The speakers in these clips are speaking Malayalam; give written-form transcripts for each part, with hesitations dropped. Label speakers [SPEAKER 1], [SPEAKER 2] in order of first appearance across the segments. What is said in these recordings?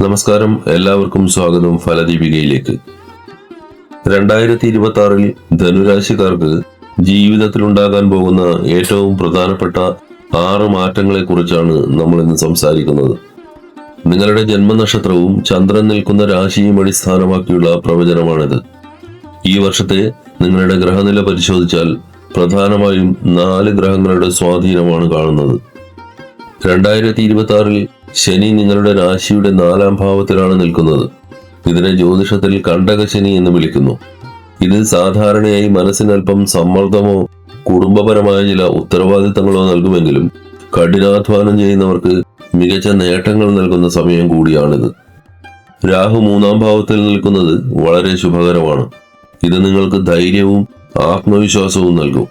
[SPEAKER 1] നമസ്കാരം, എല്ലാവർക്കും സ്വാഗതം ഫലദീപികയിലേക്ക്. 2026 ധനുരാശിക്കാർക്ക് ജീവിതത്തിൽ ഉണ്ടാകാൻ പോകുന്ന ഏറ്റവും പ്രധാനപ്പെട്ട 6 മാറ്റങ്ങളെ കുറിച്ചാണ് നമ്മൾ ഇന്ന് സംസാരിക്കുന്നത്. നിങ്ങളുടെ ജന്മനക്ഷത്രവും ചന്ദ്രൻ നിൽക്കുന്ന രാശിയും അടിസ്ഥാനമാക്കിയുള്ള പ്രവചനമാണിത്. ഈ വർഷത്തെ നിങ്ങളുടെ ഗ്രഹനില പരിശോധിച്ചാൽ പ്രധാനമായും 4 ഗ്രഹങ്ങളുടെ സ്വാധീനമാണ് കാണുന്നത്. 2026 ശനി നിങ്ങളുടെ രാശിയുടെ 4ാം ഭാവത്തിലാണ് നിൽക്കുന്നത്. ഇതിനെ ജ്യോതിഷത്തിൽ കണ്ടകശനി എന്ന് വിളിക്കുന്നു. ഇത് സാധാരണയായി മനസ്സിനല്പം സമ്മർദ്ദമോ കുടുംബപരമായ ചില ഉത്തരവാദിത്തങ്ങളോ നൽകുമെങ്കിലും കഠിനാധ്വാനം ചെയ്യുന്നവർക്ക് മികച്ച നേട്ടങ്ങൾ നൽകുന്ന സമയം കൂടിയാണിത്. രാഹു 3ാം ഭാവത്തിൽ നിൽക്കുന്നത് വളരെ ശുഭകരമാണ്. ഇത് നിങ്ങൾക്ക് ധൈര്യവും ആത്മവിശ്വാസവും നൽകും.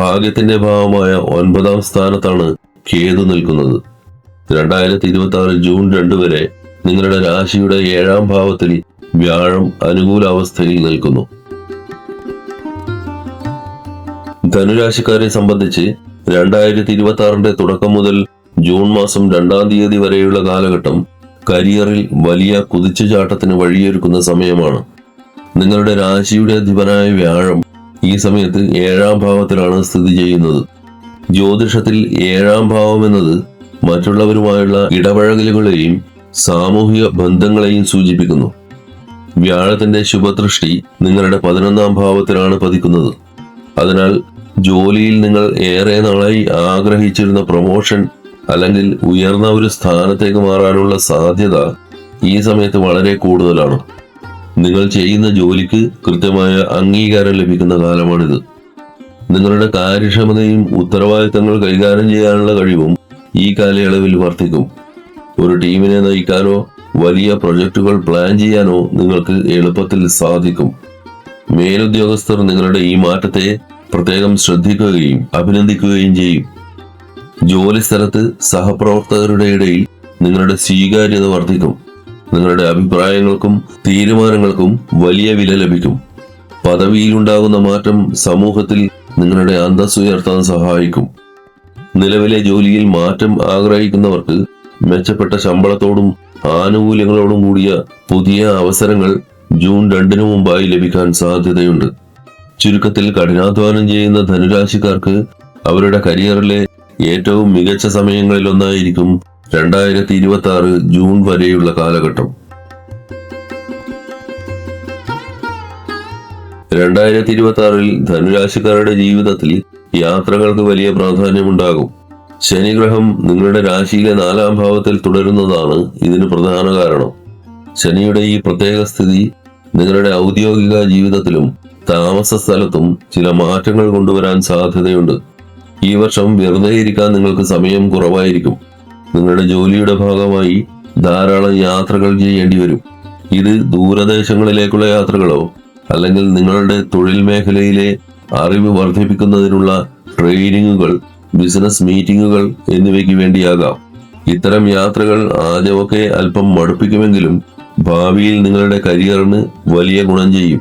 [SPEAKER 1] ഭാഗ്യത്തിന്റെ ഭാവമായ 9ാം സ്ഥാനത്താണ് കേതു നിൽക്കുന്നത്. 2026 ജൂൺ 2 വരെ നിങ്ങളുടെ രാശിയുടെ 7ാം ഭാവത്തിൽ വ്യാഴം അനുകൂല അവസ്ഥയിൽ നിൽക്കുന്നു. ധനുരാശിക്കാരെ സംബന്ധിച്ച് 2026 തുടക്കം മുതൽ ജൂൺ മാസം 2ാം തീയതി വരെയുള്ള കാലഘട്ടം കരിയറിൽ വലിയ കുതിച്ചുചാട്ടത്തിന് വഴിയൊരുക്കുന്ന സമയമാണ്. നിങ്ങളുടെ രാശിയുടെ അധിപനായ വ്യാഴം ഈ സമയത്ത് 7ാം ഭാവത്തിലാണ് സ്ഥിതി ചെയ്യുന്നത്. ജ്യോതിഷത്തിൽ 7ാം ഭാവം എന്നത് മറ്റുള്ളവരുമായുള്ള ഇടപഴകലുകളെയും സാമൂഹിക ബന്ധങ്ങളെയും സൂചിപ്പിക്കുന്നു. വ്യാഴത്തിന്റെ ശുഭദൃഷ്ടി നിങ്ങളുടെ 11ാം ഭാവത്തിലാണ് പതിക്കുന്നത്. അതിനാൽ ജോലിയിൽ നിങ്ങൾ ഏറെ നാളായി ആഗ്രഹിച്ചിരുന്ന പ്രൊമോഷൻ അല്ലെങ്കിൽ ഉയർന്ന ഒരു സ്ഥാനത്തേക്ക് മാറാനുള്ള സാധ്യത ഈ സമയത്ത് വളരെ കൂടുതലാണ്. നിങ്ങൾ ചെയ്യുന്ന ജോലിക്ക് കൃത്യമായ അംഗീകാരം ലഭിക്കുന്ന കാലമാണിത്. നിങ്ങളുടെ കാര്യക്ഷമതയും ഉത്തരവാദിത്തങ്ങൾ കൈകാര്യം ചെയ്യാനുള്ള കഴിവും ഈ കാലയളവിൽ വർദ്ധിക്കും. ഒരു ടീമിനെ നയിക്കാനോ വലിയ പ്രൊജക്ടുകൾ പ്ലാൻ ചെയ്യാനോ നിങ്ങൾക്ക് എളുപ്പത്തിൽ സാധിക്കും. മേലുദ്യോഗസ്ഥർ നിങ്ങളുടെ ഈ മാറ്റത്തെ പ്രത്യേകം ശ്രദ്ധിക്കുകയും അഭിനന്ദിക്കുകയും ചെയ്യും. ജോലി സ്ഥലത്ത് സഹപ്രവർത്തകരുടെ ഇടയിൽ നിങ്ങളുടെ സ്വീകാര്യത വർദ്ധിക്കും. നിങ്ങളുടെ അഭിപ്രായങ്ങൾക്കും തീരുമാനങ്ങൾക്കും വലിയ വില ലഭിക്കും. പദവിയിലുണ്ടാകുന്ന മാറ്റം സമൂഹത്തിൽ നിങ്ങളുടെ അന്തസ്സ് ഉയർത്താൻ സഹായിക്കും. നിലവിലെ ജോലിയിൽ മാറ്റം ആഗ്രഹിക്കുന്നവർക്ക് മെച്ചപ്പെട്ട ശമ്പളത്തോടും ആനുകൂല്യങ്ങളോടും കൂടിയ പുതിയ അവസരങ്ങൾ ജൂൺ 2 മുമ്പായി ലഭിക്കാൻ സാധ്യതയുണ്ട്. ചുരുക്കത്തിൽ കഠിനാധ്വാനം ചെയ്യുന്ന ധനുരാശിക്കാർക്ക് അവരുടെ കരിയറിലെ ഏറ്റവും മികച്ച സമയങ്ങളിലൊന്നായിരിക്കും 2026 ജൂൺ വരെയുള്ള കാലഘട്ടം. 2026 ധനുരാശിക്കാരുടെ ജീവിതത്തിൽ യാത്രകൾക്ക് വലിയ പ്രാധാന്യമുണ്ടാകും. ശനിഗ്രഹം നിങ്ങളുടെ രാശിയിലെ 4ാം ഭാവത്തിൽ തുടരുന്നതാണ് ഇതിന് പ്രധാന കാരണം. ശനിയുടെ ഈ പ്രത്യേക സ്ഥിതി നിങ്ങളുടെ ഔദ്യോഗിക ജീവിതത്തിലും താമസ സ്ഥലത്തും ചില മാറ്റങ്ങൾ കൊണ്ടുവരാൻ സാധ്യതയുണ്ട്. ഈ വർഷം വെറുതെ ഇരിക്കാൻ നിങ്ങൾക്ക് സമയം കുറവായിരിക്കും. നിങ്ങളുടെ ജോലിയുടെ ഭാഗമായി ധാരാളം യാത്രകൾ ചെയ്യേണ്ടി വരും. ഇത് ദൂരദേശങ്ങളിലേക്കുള്ള യാത്രകളോ അല്ലെങ്കിൽ നിങ്ങളുടെ തൊഴിൽ മേഖലയിലെ അറിവ് വർദ്ധിപ്പിക്കുന്നതിനുള്ള ട്രെയിനിങ്ങുകൾ, ബിസിനസ് മീറ്റിംഗുകൾ എന്നിവയ്ക്ക് വേണ്ടിയാകാം. ഇത്തരം യാത്രകൾ ആദ്യമൊക്കെ അല്പം മടുപ്പിക്കുമെങ്കിലും ഭാവിയിൽ നിങ്ങളുടെ കരിയറിന് വലിയ ഗുണം ചെയ്യും.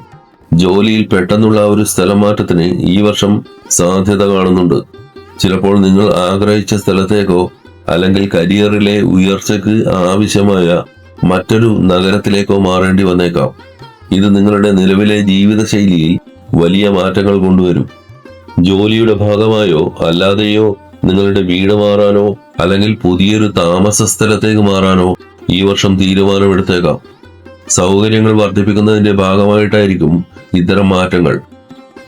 [SPEAKER 1] ജോലിയിൽ പെട്ടെന്നുള്ള ഒരു സ്ഥലമാറ്റത്തിന് ഈ വർഷം സാധ്യത കാണുന്നുണ്ട്. ചിലപ്പോൾ നിങ്ങൾ ആഗ്രഹിച്ച സ്ഥലത്തേക്കോ അല്ലെങ്കിൽ കരിയറിലെ ഉയർച്ചയ്ക്ക് ആവശ്യമായ മറ്റൊരു നഗരത്തിലേക്കോ മാറേണ്ടി വന്നേക്കാം. ഇത് നിങ്ങളുടെ നിലവിലെ ജീവിതശൈലിയിൽ വലിയ മാറ്റങ്ങൾ കൊണ്ടുവരും. ജോലിയുടെ ഭാഗമായോ അല്ലാതെയോ നിങ്ങളുടെ വീട് മാറാനോ അല്ലെങ്കിൽ പുതിയൊരു താമസ സ്ഥലത്തേക്ക് മാറാനോ ഈ വർഷം തീരുമാനമെടുത്തേക്കാം. സൗകര്യങ്ങൾ വർദ്ധിപ്പിക്കുന്നതിന്റെ ഭാഗമായിട്ടായിരിക്കും ഇത്തരം മാറ്റങ്ങൾ.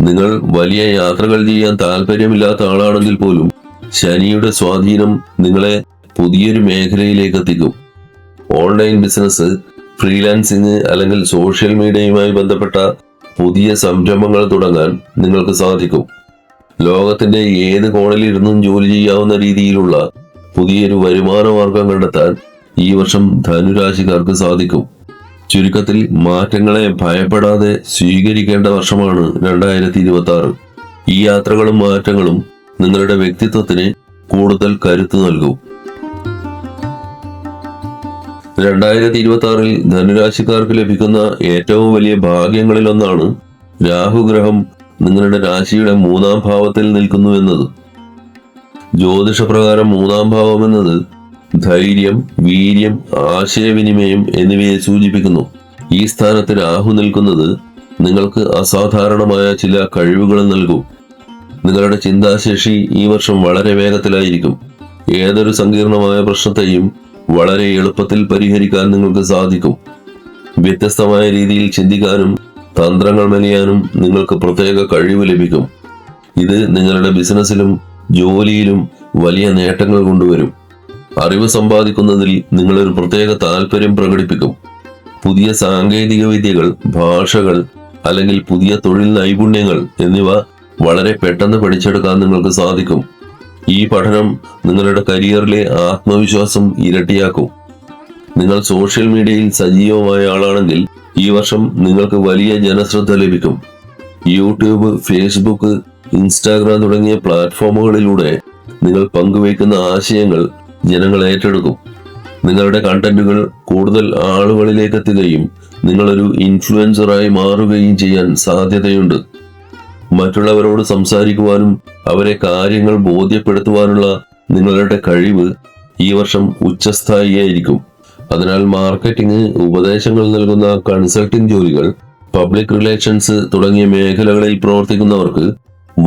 [SPEAKER 1] നിങ്ങൾ വലിയ യാത്രകൾ ചെയ്യാൻ താല്പര്യമില്ലാത്ത ആളാണെങ്കിൽ പോലും ശനിയുടെ സ്വാധീനം നിങ്ങളെ പുതിയൊരു മേഖലയിലേക്ക് എത്തിക്കും. ഓൺലൈൻ ബിസിനസ്, ഫ്രീലാൻസിങ് അല്ലെങ്കിൽ സോഷ്യൽ മീഡിയയുമായി ബന്ധപ്പെട്ട പുതിയ സംരംഭങ്ങൾ തുടങ്ങാൻ നിങ്ങൾക്ക് സാധിക്കും. ലോകത്തിന്റെ ഏത് കോണിലിരുന്നും ജോലി ചെയ്യാവുന്ന രീതിയിലുള്ള പുതിയൊരു വരുമാന മാർഗം കണ്ടെത്താൻ ഈ വർഷം ധനുരാശിക്കാർക്ക് സാധിക്കും. ചുരുക്കത്തിൽ മാറ്റങ്ങളെ ഭയപ്പെടാതെ സ്വീകരിക്കേണ്ട വർഷമാണ് 2026. ഈ യാത്രകളും മാറ്റങ്ങളും നിങ്ങളുടെ വ്യക്തിത്വത്തിന് കൂടുതൽ കരുത്ത് നൽകും. 2026 ധനുരാശിക്കാർക്ക് ലഭിക്കുന്ന ഏറ്റവും വലിയ ഭാഗ്യങ്ങളിലൊന്നാണ് രാഹുഗ്രഹം നിങ്ങളുടെ രാശിയുടെ 3ാം ഭാവത്തിൽ നിൽക്കുന്നു എന്നത്. ജ്യോതിഷപ്രകാരം 3ാം ഭാവം എന്നത് ധൈര്യം, വീര്യം, ആശയവിനിമയം എന്നിവയെ സൂചിപ്പിക്കുന്നു. ഈ സ്ഥാനത്ത് രാഹു നിൽക്കുന്നത് നിങ്ങൾക്ക് അസാധാരണമായ ചില കഴിവുകൾ നൽകും. നിങ്ങളുടെ ചിന്താശേഷി ഈ വർഷം വളരെ വേഗത്തിലായിരിക്കും. ഏതൊരു സങ്കീർണമായ പ്രശ്നത്തെയും വളരെ എളുപ്പത്തിൽ പരിഹരിക്കാൻ നിങ്ങൾക്ക് സാധിക്കും. വ്യത്യസ്തമായ രീതിയിൽ ചിന്തിക്കാനും തന്ത്രങ്ങൾ മെനയാനും നിങ്ങൾക്ക് പ്രത്യേക കഴിവ് ലഭിക്കും. ഇത് നിങ്ങളുടെ ബിസിനസ്സിലും ജോലിയിലും വലിയ നേട്ടങ്ങൾ കൊണ്ടുവരും. അറിവ് സമ്പാദിക്കുന്നതിൽ നിങ്ങളൊരു പ്രത്യേക താല്പര്യം പ്രകടിപ്പിക്കും. പുതിയ സാങ്കേതിക വിദ്യകൾ, ഭാഷകൾ അല്ലെങ്കിൽ പുതിയ തൊഴിൽ നൈപുണ്യങ്ങൾ എന്നിവ വളരെ പെട്ടെന്ന് പഠിച്ചെടുക്കാൻ നിങ്ങൾക്ക് സാധിക്കും. ഈ പഠനം നിങ്ങളുടെ കരിയറിലെ ആത്മവിശ്വാസം ഇരട്ടിയാക്കും. നിങ്ങൾ സോഷ്യൽ മീഡിയയിൽ സജീവമായ ആളാണെങ്കിൽ ഈ വർഷം നിങ്ങൾക്ക് വലിയ ജനശ്രദ്ധ ലഭിക്കും. യൂട്യൂബ്, ഫേസ്ബുക്ക്, ഇൻസ്റ്റാഗ്രാം തുടങ്ങിയ പ്ലാറ്റ്ഫോമുകളിലൂടെ നിങ്ങൾ പങ്കുവയ്ക്കുന്ന ആശയങ്ങൾ ജനങ്ങൾ ഏറ്റെടുക്കും. നിങ്ങളുടെ കണ്ടന്റുകൾ കൂടുതൽ ആളുകളിലേക്ക് എത്തുകയും നിങ്ങളൊരു ഇൻഫ്ലുവൻസറായി മാറുകയും ചെയ്യാൻ സാധ്യതയുണ്ട്. മറ്റുള്ളവരോട് സംസാരിക്കുവാനും അവരെ കാര്യങ്ങൾ ബോധ്യപ്പെടുത്തുവാനുള്ള നിങ്ങളുടെ കഴിവ് ഈ വർഷം ഉച്ചസ്ഥായിയായിരിക്കും. അതിനാൽ മാർക്കറ്റിംഗ്, ഉപദേശങ്ങൾ നൽകുന്ന കൺസൾട്ടിംഗ് ജോലികൾ, പബ്ലിക് റിലേഷൻസ് തുടങ്ങിയ മേഖലകളിൽ പ്രവർത്തിക്കുന്നവർക്ക്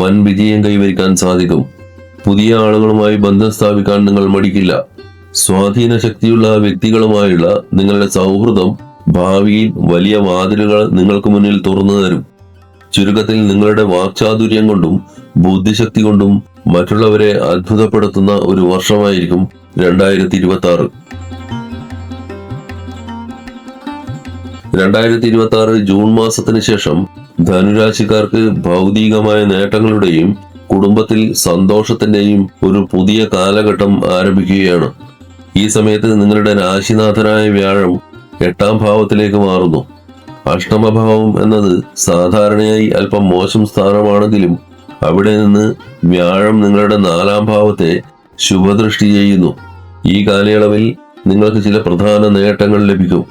[SPEAKER 1] വൻ വിജയം കൈവരിക്കാൻ സാധിക്കും. പുതിയ ആളുകളുമായി ബന്ധം സ്ഥാപിക്കാൻ നിങ്ങൾ മടിക്കില്ല. സ്വാധീന ശക്തിയുള്ള വ്യക്തികളുമായുള്ള നിങ്ങളുടെ സൗഹൃദം ഭാവിയിൽ വലിയ വാതിലുകൾ നിങ്ങൾക്ക് മുന്നിൽ തുറന്നു തരും. ചുരുക്കത്തിൽ നിങ്ങളുടെ വാക്ചാതുര്യം കൊണ്ടും ബുദ്ധിശക്തി കൊണ്ടും മറ്റുള്ളവരെ അത്ഭുതപ്പെടുത്തുന്ന ഒരു വർഷമായിരിക്കും 2026. 2026 ജൂൺ മാസത്തിന് ശേഷം ധനുരാശിക്കാർക്ക് ഭൗതികമായ നേട്ടങ്ങളുടെയും കുടുംബത്തിൽ സന്തോഷത്തിന്റെയും ഒരു പുതിയ കാലഘട്ടം ആരംഭിക്കുകയാണ്. ഈ സമയത്ത് നിങ്ങളുടെ രാശിനാഥനായ വ്യാഴം 8ാം ഭാവത്തിലേക്ക് മാറുന്നു. അഷ്ടമഭാവം എന്നത് സാധാരണയായി അല്പം മോശം സ്ഥാനമാണെങ്കിലും അവിടെ നിന്ന് വ്യാഴം നിങ്ങളുടെ 4ാം ഭാവത്തെ ശുഭദൃഷ്ടി ചെയ്യുന്നു. ഈ കാലയളവിൽ നിങ്ങൾക്ക് ചില പ്രധാന നേട്ടങ്ങൾ ലഭിക്കും.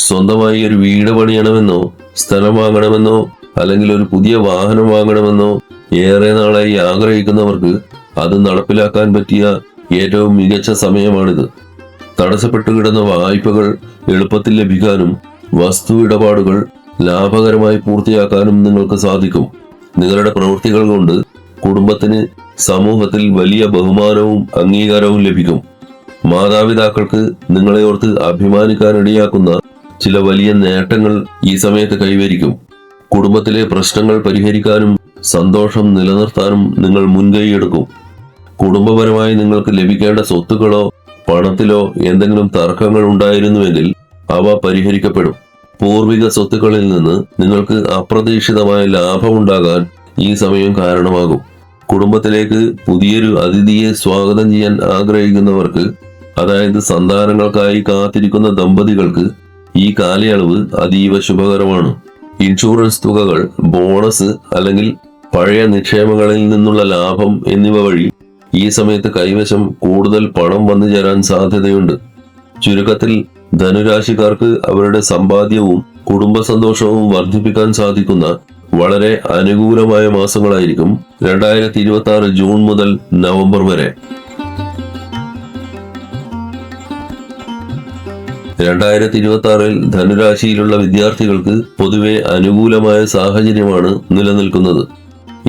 [SPEAKER 1] സ്വന്തമായി ഒരു വീട് പണിയണമെന്നോ സ്ഥലം വാങ്ങണമെന്നോ അല്ലെങ്കിൽ ഒരു പുതിയ വാഹനം വാങ്ങണമെന്നോ ഏറെ നാളായി ആഗ്രഹിക്കുന്നവർക്ക് അത് നടപ്പിലാക്കാൻ പറ്റിയ ഏറ്റവും മികച്ച സമയമാണിത്. തടസ്സപ്പെട്ടു കിടന്ന വായ്പകൾ എളുപ്പത്തിൽ ലഭിക്കാനും വസ്തു ഇടപാടുകൾ ലാഭകരമായി പൂർത്തിയാക്കാനും നിങ്ങൾക്ക് സാധിക്കും. നിങ്ങളുടെ പ്രവൃത്തികൾ കൊണ്ട് കുടുംബത്തിന് സമൂഹത്തിൽ വലിയ ബഹുമാനവും അംഗീകാരവും ലഭിക്കും. മാതാപിതാക്കൾക്ക് നിങ്ങളെ ഓർത്ത് അഭിമാനിക്കാനിടയാക്കുന്ന ചില വലിയ നേട്ടങ്ങൾ ഈ സമയത്ത് കൈവരിക്കും. കുടുംബത്തിലെ പ്രശ്നങ്ങൾ പരിഹരിക്കാനും സന്തോഷം നിലനിർത്താനും നിങ്ങൾ മുൻകൈയെടുക്കും. കുടുംബപരമായി നിങ്ങൾക്ക് ലഭിക്കേണ്ട സ്വത്തുക്കളോ പണത്തിലോ എന്തെങ്കിലും തർക്കങ്ങൾ ഉണ്ടായിരുന്നുവെങ്കിൽ അവ പരിഹരിക്കപ്പെടും. പൂർവിക സ്വത്തുക്കളിൽ നിന്ന് നിങ്ങൾക്ക് അപ്രതീക്ഷിതമായ ലാഭമുണ്ടാകാൻ ഈ സമയം കാരണമാകും. കുടുംബത്തിലേക്ക് പുതിയൊരു അതിഥിയെ സ്വാഗതം ചെയ്യാൻ ആഗ്രഹിക്കുന്നവർക്ക്, അതായത് സന്താനങ്ങൾക്കായി കാത്തിരിക്കുന്ന ദമ്പതികൾക്ക് ഈ കാലയളവ് അതീവ ശുഭകരമാണ്. ഇൻഷുറൻസ് തുകകൾ, ബോണസ് അല്ലെങ്കിൽ പഴയ നിക്ഷേപങ്ങളിൽ നിന്നുള്ള ലാഭം എന്നിവ വഴി ഈ സമയത്ത് കൈവശം കൂടുതൽ പണം വന്നു ചേരാൻ സാധ്യതയുണ്ട്. ചുരുക്കത്തിൽ ധനുരാശിക്കാർക്ക് അവരുടെ സമ്പാദ്യവും കുടുംബ സന്തോഷവും വർദ്ധിപ്പിക്കാൻ സാധിക്കുന്ന വളരെ അനുകൂലമായ മാസങ്ങളായിരിക്കും 2026 ജൂൺ മുതൽ നവംബർ വരെ. 2026 ധനുരാശിയിലുള്ള വിദ്യാർത്ഥികൾക്ക് പൊതുവെ അനുകൂലമായ സാഹചര്യമാണ് നിലനിൽക്കുന്നത്.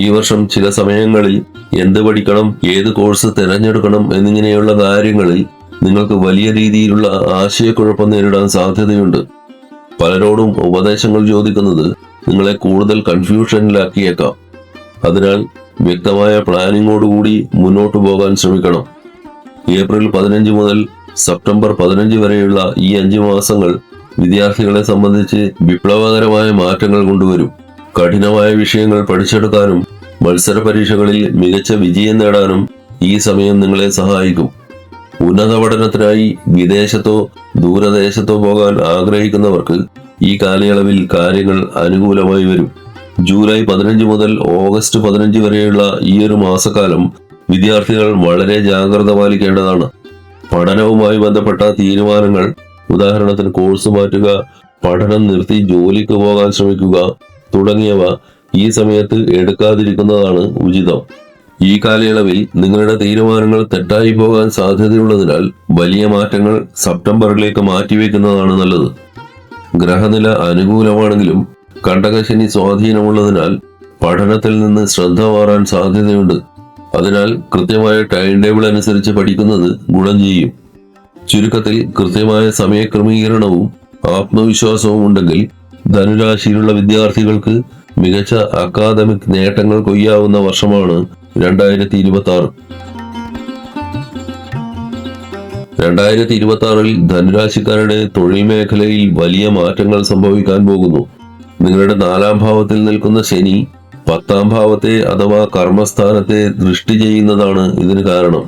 [SPEAKER 1] ഈ വർഷം ചില സമയങ്ങളിൽ എന്ത് പഠിക്കണം, ഏത് കോഴ്സ് തിരഞ്ഞെടുക്കണം എന്നിങ്ങനെയുള്ള കാര്യങ്ങളിൽ നിങ്ങൾക്ക് വലിയ രീതിയിലുള്ള ആശയക്കുഴപ്പം നേരിടാൻ സാധ്യതയുണ്ട്. പലരോടും ഉപദേശങ്ങൾ ചോദിക്കുന്നത് നിങ്ങളെ കൂടുതൽ കൺഫ്യൂഷനിലാക്കിയേക്കാം. അതിനാൽ വ്യക്തമായ പ്ലാനിങ്ങോടുകൂടി മുന്നോട്ടു പോകാൻ ശ്രമിക്കണം. ഏപ്രിൽ 15 മുതൽ സെപ്റ്റംബർ 15 വരെയുള്ള ഈ 5 മാസങ്ങൾ വിദ്യാർത്ഥികളെ സംബന്ധിച്ച് വിപ്ലവകരമായ മാറ്റങ്ങൾ കൊണ്ടുവരും. കഠിനമായ വിഷയങ്ങൾ പഠിച്ചെടുക്കാനും മത്സര പരീക്ഷകളിൽ മികച്ച വിജയം നേടാനും ഈ സമയം നിങ്ങളെ സഹായിക്കും. ഉന്നത പഠനത്തിനായി വിദേശത്തോ ദൂരദേശത്തോ പോകാൻ ആഗ്രഹിക്കുന്നവർക്ക് ഈ കാലയളവിൽ കാര്യങ്ങൾ അനുകൂലമായി വരും. ജൂലൈ 15 മുതൽ ഓഗസ്റ്റ് 15 വരെയുള്ള ഈ ഒരു മാസക്കാലം വിദ്യാർത്ഥികൾ വളരെ ജാഗ്രത പാലിക്കേണ്ടതാണ്. പഠനവുമായി ബന്ധപ്പെട്ട തീരുമാനങ്ങൾ, ഉദാഹരണത്തിന് കോഴ്സ് മാറ്റുക, പഠനം നിർത്തി ജോലിക്ക് പോകാൻ ശ്രമിക്കുക തുടങ്ങിയവ ഈ സമയത്ത് എടുക്കാതിരിക്കുന്നതാണ് ഉചിതം. ഈ കാലയളവിൽ നിങ്ങളുടെ തീരുമാനങ്ങൾ തെറ്റായി പോകാൻ സാധ്യതയുള്ളതിനാൽ വലിയ മാറ്റങ്ങൾ സെപ്റ്റംബറിലേക്ക് മാറ്റിവെക്കുന്നതാണ് നല്ലത്. ഗ്രഹനില അനുകൂലമാണെങ്കിലും കണ്ടകശനി സ്വാധീനമുള്ളതിനാൽ പഠനത്തിൽ നിന്ന് ശ്രദ്ധ മാറാൻ സാധ്യതയുണ്ട്. അതിനാൽ കൃത്യമായ ടൈം ടേബിൾ അനുസരിച്ച് പഠിക്കുന്നത് ഗുണം ചെയ്യും. ചുരുക്കത്തിൽ കൃത്യമായ സമയക്രമീകരണവും ആത്മവിശ്വാസവും ഉണ്ടെങ്കിൽ ധനുരാശിയിലുള്ള വിദ്യാർത്ഥികൾക്ക് മികച്ച അക്കാദമിക് നേട്ടങ്ങൾ കൊയ്യാവുന്ന വർഷമാണ് 2026. 2026 ധനുരാശിക്കാരുടെ തൊഴിൽ മേഖലയിൽ വലിയ മാറ്റങ്ങൾ സംഭവിക്കാൻ പോകുന്നു. നിങ്ങളുടെ 4ാം ഭാവത്തിൽ നിൽക്കുന്ന ശനി 10ാം ഭാവത്തെ അഥവാ കർമ്മസ്ഥാനത്തെ ദൃഷ്ടി ചെയ്യുന്നതാണ് ഇതിന് കാരണം.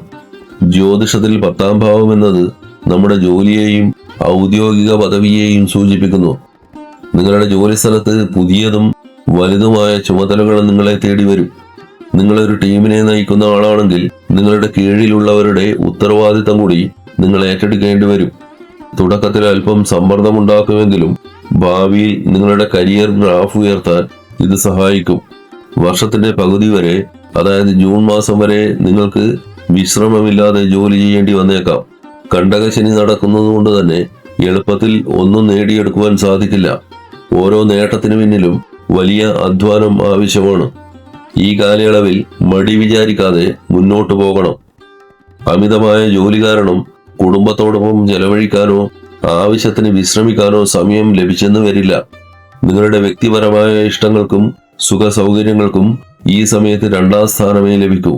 [SPEAKER 1] ജ്യോതിഷത്തിൽ 10ാം ഭാവം എന്നത് നമ്മുടെ ജോലിയെയും ഔദ്യോഗിക പദവിയെയും സൂചിപ്പിക്കുന്നു. നിങ്ങളുടെ ജോലി സ്ഥലത്ത് പുതിയതും വലുതുമായ ചുമതലകൾ നിങ്ങളെ തേടി വരും. നിങ്ങളൊരു ടീമിനെ നയിക്കുന്ന ആളാണെങ്കിൽ നിങ്ങളുടെ കീഴിലുള്ളവരുടെ ഉത്തരവാദിത്തം കൂടി നിങ്ങൾ ഏറ്റെടുക്കേണ്ടി വരും. തുടക്കത്തിൽ അല്പം സമ്മർദ്ദമുണ്ടാക്കുമെങ്കിലും ഭാവിയിൽ നിങ്ങളുടെ കരിയർ ഗ്രാഫ് ഉയർത്താൻ ഇത് സഹായിക്കും. വർഷത്തിന്റെ പകുതി വരെ, അതായത് ജൂൺ മാസം വരെ നിങ്ങൾക്ക് വിശ്രമമില്ലാതെ ജോലി ചെയ്യേണ്ടി വന്നേക്കാം. കണ്ടകശനി നടക്കുന്നത് കൊണ്ട് തന്നെ എളുപ്പത്തിൽ ഒന്നും നേടിയെടുക്കുവാൻ സാധിക്കില്ല. ഓരോ നേട്ടത്തിനു പിന്നിലും വലിയ അധ്വാനം ആവശ്യമാണ്. ഈ കാലയളവിൽ മടി വിചാരിക്കാതെ മുന്നോട്ടു പോകണം. അമിതമായ ജോലി കാരണം കുടുംബത്തോടൊപ്പം ചെലവഴിക്കാനോ ആവശ്യത്തിന് വിശ്രമിക്കാനോ സമയം ലഭിച്ചെന്ന് വരില്ല. നിങ്ങളുടെ വ്യക്തിപരമായ ഇഷ്ടങ്ങൾക്കും സുഖ സൗകര്യങ്ങൾക്കും ഈ സമയത്ത് 2ാം സ്ഥാനമേ ലഭിക്കൂ.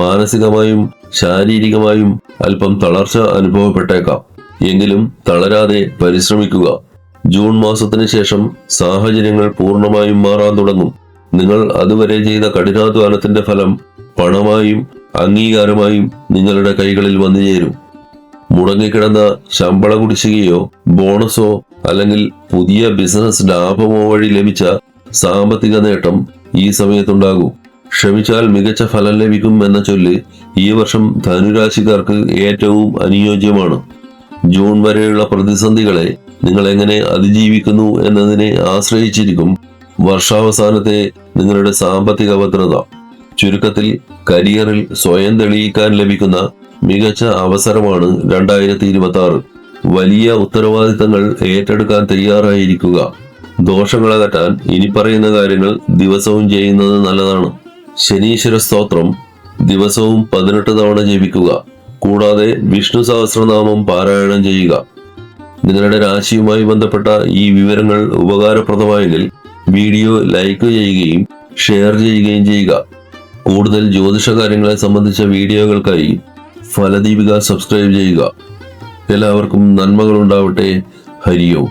[SPEAKER 1] മാനസികമായും ശാരീരികമായും അല്പം തളർച്ച അനുഭവപ്പെട്ടേക്കാം. എങ്കിലും തളരാതെ പരിശ്രമിക്കുക. ജൂൺ മാസത്തിന് ശേഷം സാഹചര്യങ്ങൾ പൂർണ്ണമായും മാറാൻ തുടങ്ങും. നിങ്ങൾ അതുവരെ ചെയ്ത കഠിനാധ്വാനത്തിന്റെ ഫലം പണമായും അംഗീകാരമായും നിങ്ങളുടെ കൈകളിൽ വന്നു ചേരും. മുടങ്ങിക്കിടന്ന ശമ്പള കുടിശ്ശികയോ ബോണസോ അല്ലെങ്കിൽ പുതിയ ബിസിനസ് ലാഭമോ വഴി ലഭിച്ച സാമ്പത്തിക നേട്ടം ഈ സമയത്തുണ്ടാകും. ശ്രമിച്ചാൽ മികച്ച ഫലം ലഭിക്കും എന്ന ചൊല്ല് ഈ വർഷം ധനുരാശിക്കാർക്ക് ഏറ്റവും അനുയോജ്യമാണ്. ജൂൺ വരെയുള്ള പ്രതിസന്ധികളെ നിങ്ങൾ എങ്ങനെ അതിജീവിക്കുന്നു എന്നതിനെ ആശ്രയിച്ചിരിക്കും വർഷാവസാനത്തെ നിങ്ങളുടെ സാമ്പത്തിക ഭദ്രത. ചുരുക്കത്തിൽ കരിയറിൽ സ്വയം തെളിയിക്കാൻ ലഭിക്കുന്ന മികച്ച അവസരമാണ് 2026. വലിയ ഉത്തരവാദിത്തങ്ങൾ ഏറ്റെടുക്കാൻ തയ്യാറായിരിക്കുക. ദോഷങ്ങളകറ്റാൻ ഇനി പറയുന്ന കാര്യങ്ങൾ ദിവസവും ചെയ്യുന്നത് നല്ലതാണ്. ശനീശ്വര സ്തോത്രം ദിവസവും 18 തവണ ജപിക്കുക. കൂടാതെ വിഷ്ണു സഹസ്രനാമം പാരായണം ചെയ്യുക. നിങ്ങളുടെ രാശിയുമായി ബന്ധപ്പെട്ട ഈ വിവരങ്ങൾ ഉപകാരപ്രദമായെങ്കിൽ വീഡിയോ ലൈക്ക് ചെയ്യുകയും ഷെയർ ചെയ്യുകയും ചെയ്യുക. കൂടുതൽ ജ്യോതിഷ കാര്യങ്ങളെ സംബന്ധിച്ച വീഡിയോകൾക്കായി ഫലദീപിക സബ്സ്ക്രൈബ് ചെയ്യുക. എല്ലാവർക്കും നന്മകളുണ്ടാവട്ടെ. ഹരി ഓം.